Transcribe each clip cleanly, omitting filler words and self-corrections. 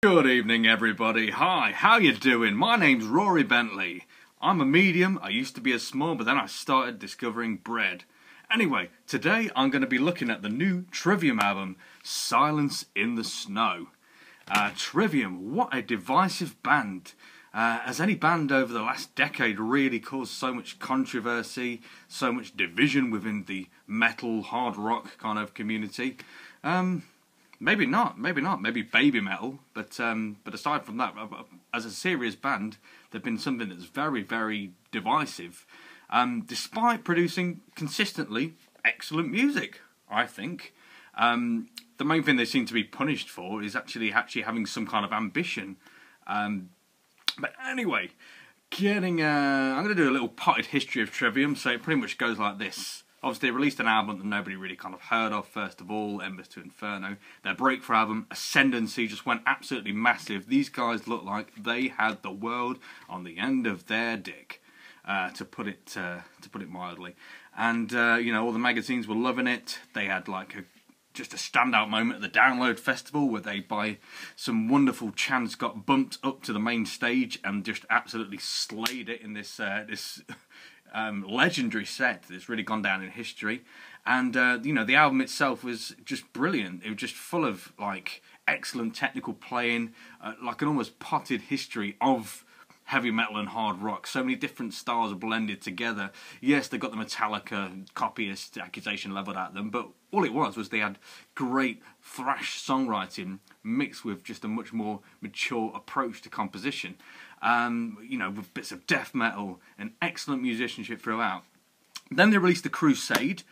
Good evening, everybody. Hi, how you doing? My name's Rory Bentley. I'm a medium. I used to be a small, but then I started discovering bread. Anyway, today I'm going to be looking at the new Trivium album, Silence in the Snow. Trivium, what a divisive band. Has any band over the last decade really caused so much controversy, so much division within the metal, hard rock kind of community? Maybe not, maybe baby metal, but aside from that, as a serious band, they've been something that's very, very divisive, despite producing consistently excellent music, I think. The main thing they seem to be punished for is actually having some kind of ambition. But anyway, I'm going to do a little potted history of Trivium, so it pretty much goes like this. Obviously, they released an album that nobody really kind of heard of, first of all, Embers to Inferno. Their breakthrough album, Ascendancy, just went absolutely massive. These guys looked like they had the world on the end of their dick, to put it mildly. And, all the magazines were loving it. They had, just a standout moment at the Download Festival where they, by some wonderful chance, got bumped up to the main stage and just absolutely slayed it in this legendary set that's really gone down in history. And the album itself was just brilliant. It was just full of excellent technical playing, like an almost potted history of heavy metal and hard rock. So many different styles blended together. Yes, they got the Metallica copyist accusation levelled at them, but all it was they had great thrash songwriting mixed with just a much more mature approach to composition. With bits of death metal and excellent musicianship throughout. Then they released The Crusade,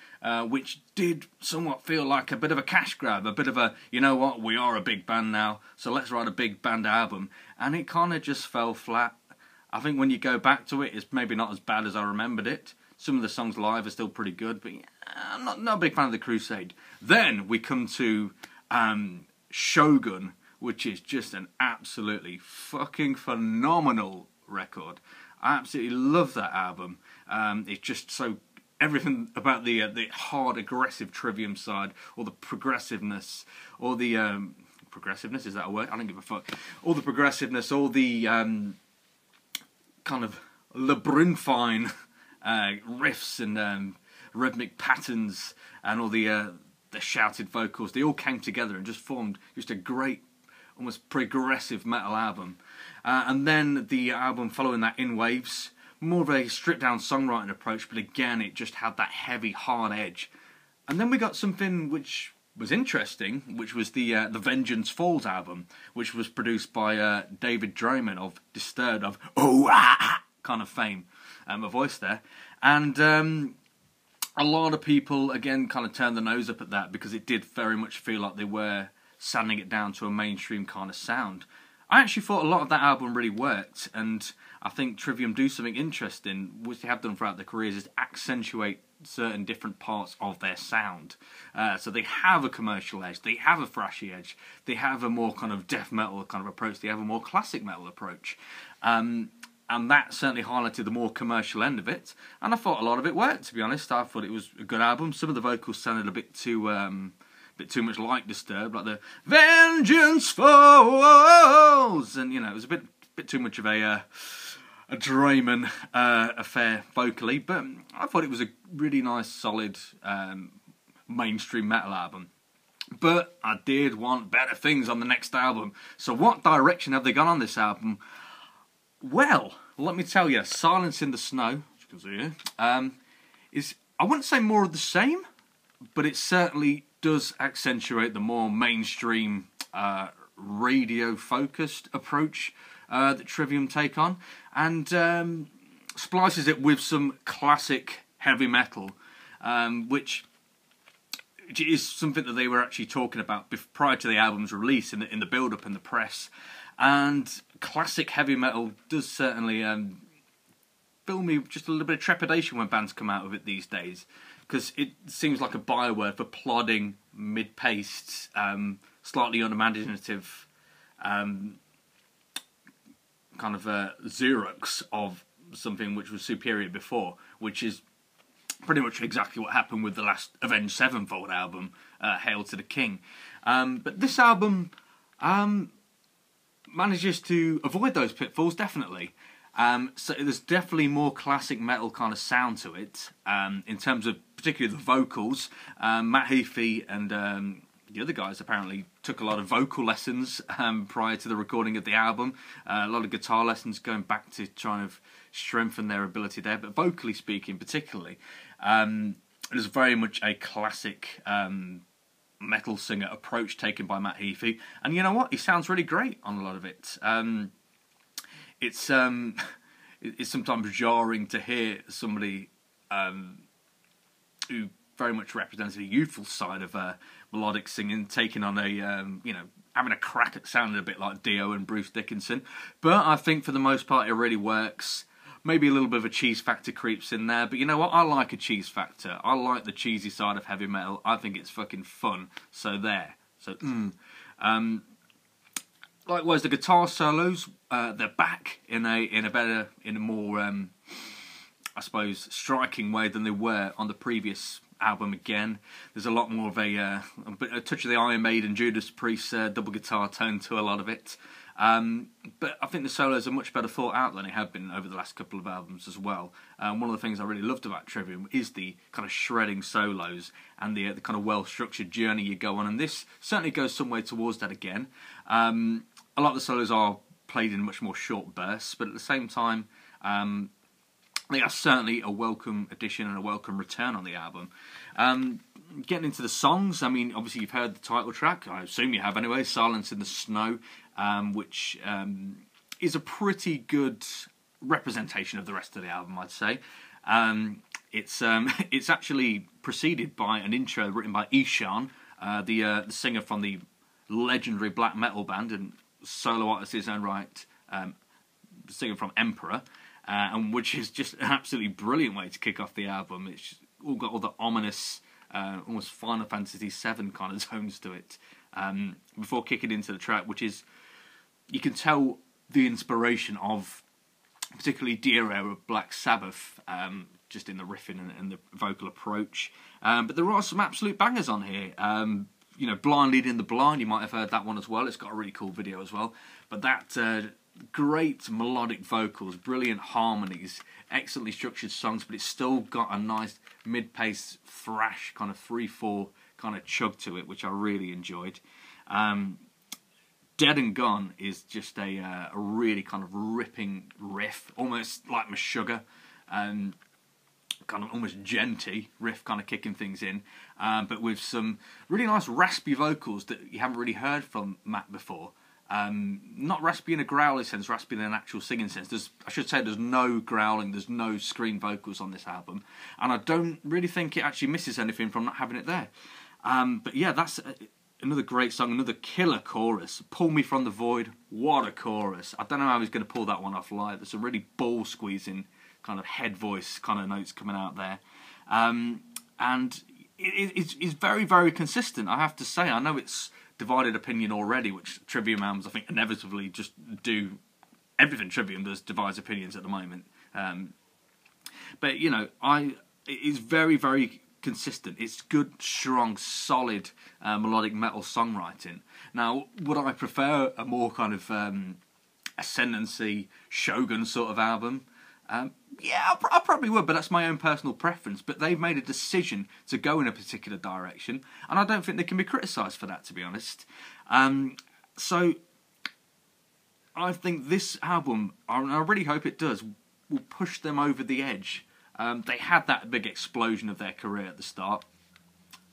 which did somewhat feel like a bit of a cash grab, a bit of a, you know what, we are a big band now, so let's write a big band album. And it kind of just fell flat. I think when you go back to it, it's maybe not as bad as I remembered it. Some of the songs live are still pretty good, but yeah, I'm not a big fan of The Crusade. Then we come to Shogun, which is just an absolutely fucking phenomenal record. I absolutely love that album. It's just so... everything about the hard, aggressive Trivium side, or the progressiveness, or the... progressiveness, is that a word? I don't give a fuck. All the progressiveness, all the kind of labyrinthine riffs and rhythmic patterns, and all the shouted vocals, they all came together and just formed just a great, almost progressive metal album. And then the album following that, In Waves, more of a stripped down songwriting approach, but again it just had that heavy, hard edge. And then we got something which was interesting, which was the Vengeance Falls album, which was produced by David Draiman of Disturbed, of kind of fame, a voice there. And a lot of people, again, kind of turned their nose up at that because it did very much feel like they were sanding it down to a mainstream kind of sound. I actually thought a lot of that album really worked, and I think Trivium do something interesting, which they have done throughout their careers, is accentuate certain different parts of their sound. So they have a commercial edge, they have a thrashy edge, they have a more kind of death metal kind of approach, they have a more classic metal approach. And that certainly highlighted the more commercial end of it, and I thought a lot of it worked, to be honest. I thought it was a good album. Some of the vocals sounded a bit too much like Disturbed, like the Vengeance Falls, and it was a bit too much of a Draiman affair vocally, but I thought it was a really nice, solid mainstream metal album. But I did want better things on the next album. So what direction have they gone on this album? Well, let me tell you, Silence in the Snow, as you can see here, is, I wouldn't say more of the same, but it certainly does accentuate the more mainstream, radio-focused approach that Trivium take on, and splices it with some classic heavy metal, which is something that they were actually talking about prior to the album's release, in the build-up and the press. And classic heavy metal does certainly fill me with just a little bit of trepidation when bands come out of it these days, because it seems like a byword for plodding, mid-paced, slightly unimaginative kind of Xerox of something which was superior before, which is pretty much exactly what happened with the last Avenged Sevenfold album, Hail to the King. But this album, manages to avoid those pitfalls, definitely. So there's definitely more classic metal kind of sound to it, in terms of particularly the vocals. Matt Heafy and the other guys apparently took a lot of vocal lessons prior to the recording of the album. A lot of guitar lessons going back to trying to strengthen their ability there, but vocally speaking particularly, it is very much a classic metal singer approach taken by Matt Heafy, and you know what? He sounds really great on a lot of it. It's sometimes jarring to hear somebody who very much represents the youthful side of melodic singing taking on a having a crack at sounding a bit like Dio and Bruce Dickinson. But I think for the most part it really works. Maybe a little bit of a cheese factor creeps in there, but you know what? I like a cheese factor. I like the cheesy side of heavy metal. I think it's fucking fun. So there. So likewise, the guitar solos, they're back in a more, I suppose, striking way than they were on the previous album. Again, there's a lot more of a touch of the Iron Maiden, Judas Priest double guitar tone to a lot of it. But I think the solos are much better thought out than they have been over the last couple of albums as well. One of the things I really loved about Trivium is the kind of shredding solos and the kind of well-structured journey you go on, and this certainly goes some way towards that again. A lot of the solos are played in much more short bursts, but at the same time, they are certainly a welcome addition and a welcome return on the album. Getting into the songs, I mean, obviously you've heard the title track, I assume you have anyway, Silence in the Snow, which is a pretty good representation of the rest of the album, I'd say. It's actually preceded by an intro written by Ishan, the singer from the legendary black metal band and solo artist in his own right, singer from Emperor, and which is just an absolutely brilliant way to kick off the album. It's all got all the ominous, almost Final Fantasy VII kind of tones to it, before kicking into the track, which is, you can tell the inspiration of particularly Dear Air of Black Sabbath, just in the riffing and the vocal approach. But there are some absolute bangers on here. You know, Blind Leading the Blind, you might have heard that one as well. It's got a really cool video as well. But that great melodic vocals, brilliant harmonies, excellently structured songs, but it's still got a nice mid-pace thrash, kind of 3/4 kind of chug to it, which I really enjoyed. Dead and Gone is just a really kind of ripping riff, almost like Meshuggah, kind of almost genty riff, kind of kicking things in, but with some really nice raspy vocals that you haven't really heard from Matt before. Not raspy in a growly sense, raspy in an actual singing sense. I should say there's no growling, there's no scream vocals on this album, and I don't really think it actually misses anything from not having it there. But yeah, that's another great song, another killer chorus. Pull Me From the Void, what a chorus. I don't know how he's going to pull that one off live. There's some really ball-squeezing kind of head voice kind of notes coming out there. And it's very, very consistent, I have to say. I know it's divided opinion already, which Trivium albums, I think, inevitably just do. Everything Trivium does divides opinions at the moment. But, you know, it is very, very consistent. It's good, strong, solid melodic metal songwriting. Now, would I prefer a more kind of Ascendancy, Shogun sort of album? Yeah, I probably would, but that's my own personal preference. But they've made a decision to go in a particular direction, and I don't think they can be criticised for that, to be honest. So I think this album, and I really hope it does, will push them over the edge. They had that big explosion of their career at the start.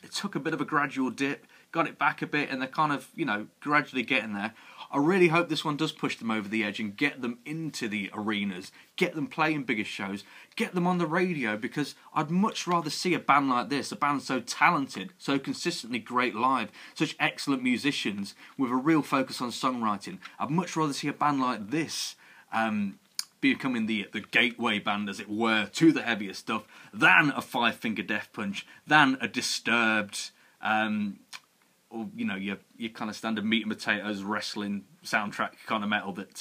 It took a bit of a gradual dip, got it back a bit, and they're kind of, you know, gradually getting there. I really hope this one does push them over the edge and get them into the arenas, get them playing bigger shows, get them on the radio, because I'd much rather see a band like this, a band so talented, so consistently great live, such excellent musicians with a real focus on songwriting. I'd much rather see a band like this becoming the gateway band, as it were, to the heavier stuff, than a Five Finger Death Punch, than a Disturbed, or, you know, your kind of standard meat and potatoes wrestling soundtrack kind of metal that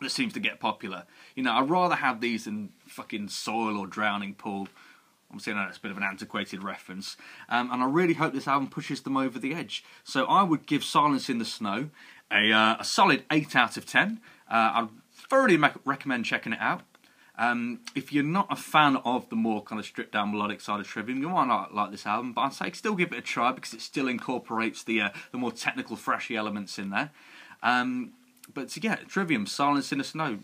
seems to get popular. You know, I'd rather have these than fucking Soil or Drowning Pool. I'm saying that's a bit of an antiquated reference. And I really hope this album pushes them over the edge. So I would give Silence in the Snow a solid 8 out of 10. I'd thoroughly recommend checking it out. If you're not a fan of the more kind of stripped down melodic side of Trivium, you might not like this album, but I'd say still give it a try because it still incorporates the more technical, freshy elements in there. But yeah, Trivium, Silence in the Snow.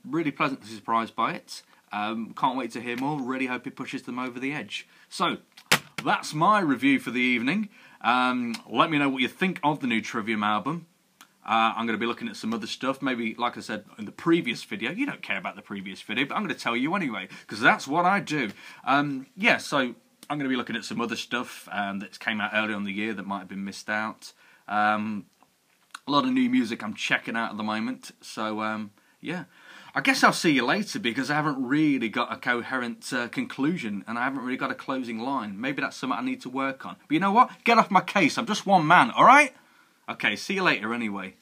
Really pleasantly surprised by it. Can't wait to hear more. Really hope it pushes them over the edge. So, that's my review for the evening. Let me know what you think of the new Trivium album. I'm going to be looking at some other stuff. Maybe, like I said in the previous video, you don't care about the previous video, but I'm going to tell you anyway, because that's what I do. Yeah, so I'm going to be looking at some other stuff that came out earlier in the year that might have been missed out. A lot of new music I'm checking out at the moment. So, yeah. I guess I'll see you later because I haven't really got a coherent conclusion and I haven't really got a closing line. Maybe that's something I need to work on. But you know what? Get off my case. I'm just one man, alright? Okay, see you later anyway.